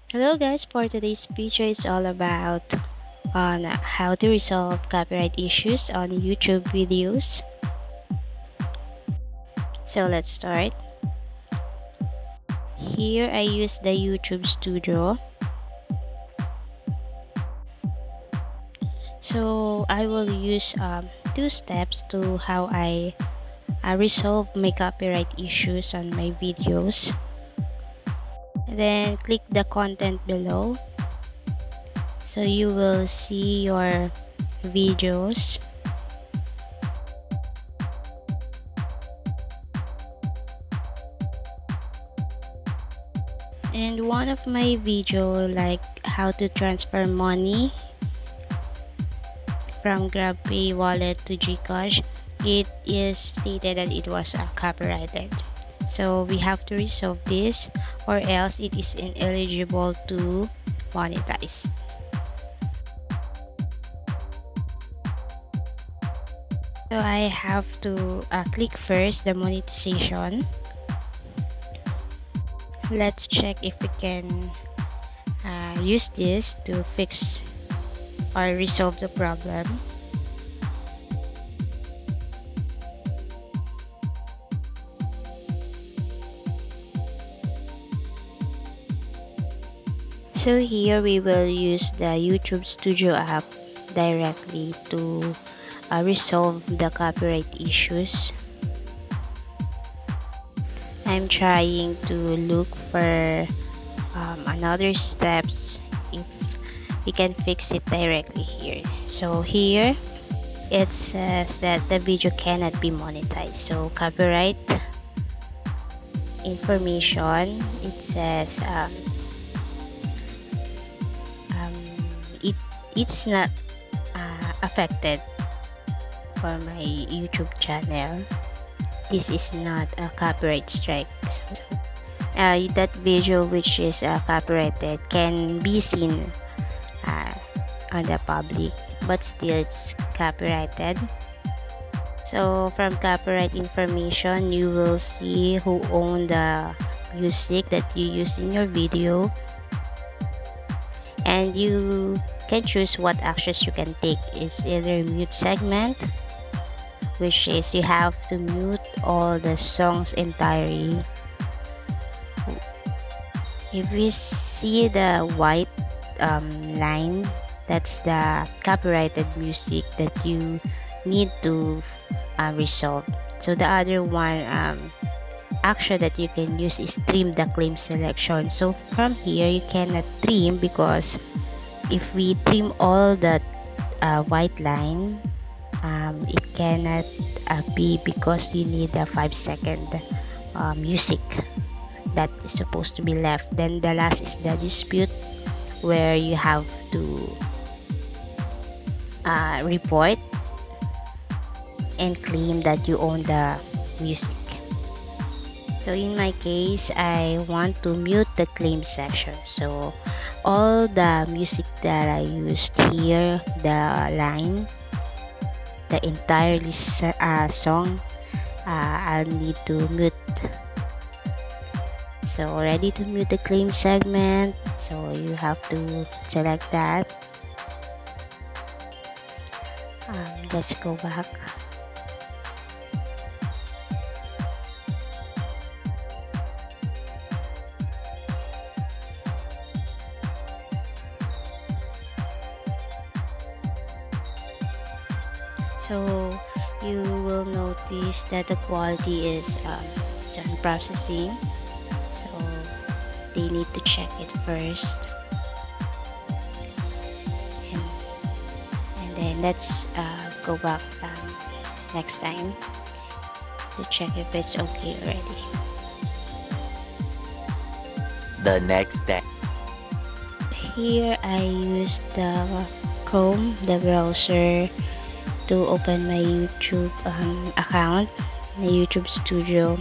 Hello guys, for today's video is all about on how to resolve copyright issues on YouTube videos. So let's start. Here I use the YouTube Studio. So I will use two steps to how I resolve my copyright issues on my videos. Then click the content below. So you will see your videos. And one of my video like how to transfer money from GrabPay wallet to GCash, it is stated that it was copyrighted. So we have to resolve this or else it is ineligible to monetize. So I have to click first the monetization. Let's check if we can use this to fix or resolve the problem. So here we will use the YouTube Studio app directly to resolve the copyright issues. I'm trying to look for another steps if we can fix it directly here. So here it says that the video cannot be monetized. So copyright information, it says it's not affected for my YouTube channel. This is not a copyright strike. So, that video which is copyrighted can be seen on the public, but still it's copyrighted. So from copyright information, you will see who owned the music that you use in your video, and you can choose what actions you can take. It's either mute segment, which is you have to mute all the songs entirely. If you see the white line, that's the copyrighted music that you need to resolve. So the other one action that you can use is trim the claim selection. So from here you cannot trim, because if we trim all that white line, it cannot be, because you need a 5-second music that is supposed to be left. Then the last is the dispute, where you have to report and claim that you own the music. So in my case, I want to mute the claim section. So all the music that I used here, the line, the entire song, I'll need to mute. So ready to mute the claim segment, so you have to select that. Let's go back. So you will notice that the quality is sound processing, so they need to check it first, and then let's go back next time to check if it's okay already. The next day. Here I use the Chrome, the browser, to open my YouTube account, the YouTube Studio.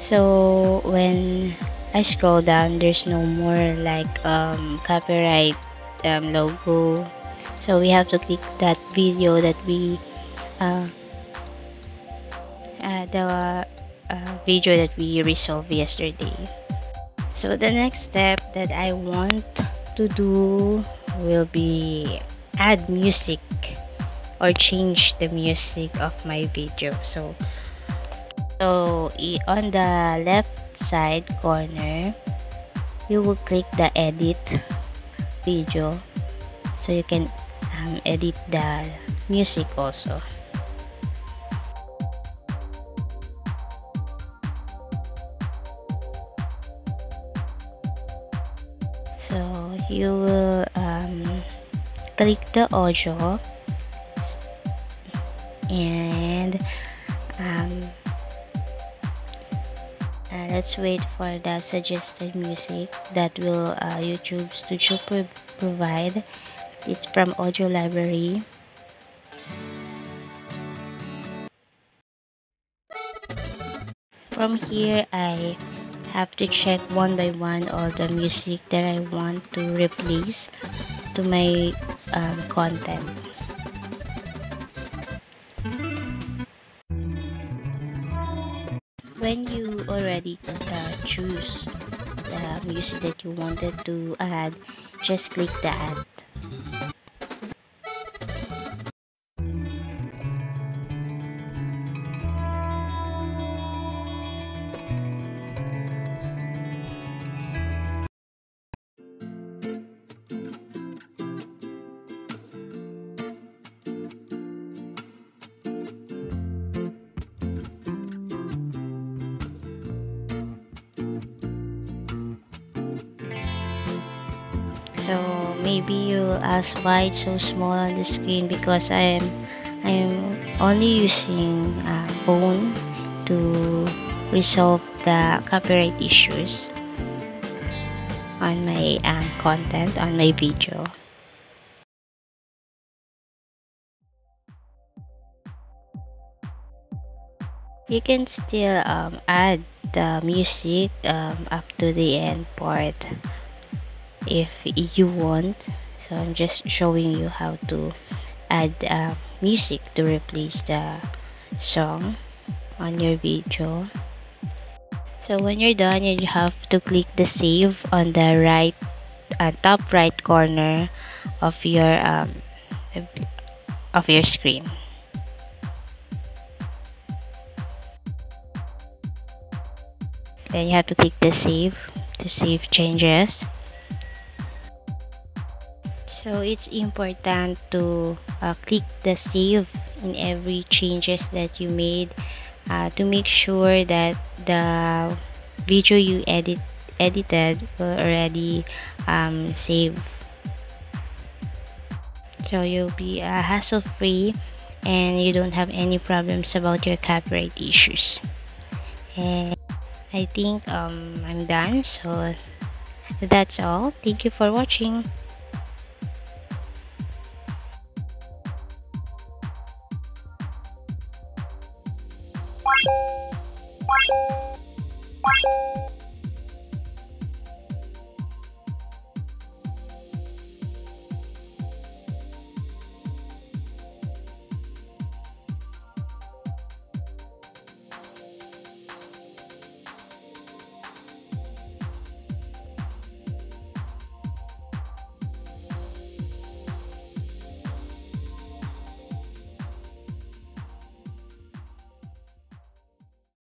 So when I scroll down, there's no more like copyright logo. So we have to click that video that we the video that we resolved yesterday. So the next step that I want to do will be add music or change the music of my video. On the left side corner, you will click the edit video, so you can edit the music also. So you will click the audio, and let's wait for the suggested music that will YouTube Studio provide. It's from Audio Library. From here, I have to check one by one all the music that I want to replace to my content. When you already choose the music that you wanted to add, just click the add. So maybe you'll ask why it's so small on the screen, because I'm only using a phone to resolve the copyright issues on my content, on my video. You can still add the music up to the end part if you want. So I'm just showing you how to add music to replace the song on your video. So when you're done, you have to click the save on the right top right corner of your screen. Then you have to click the save to save changes. So it's important to click the save in every changes that you made to make sure that the video you edited will already save. So you'll be hassle free and you don't have any problems about your copyright issues. And I think I'm done, so that's all. Thank you for watching.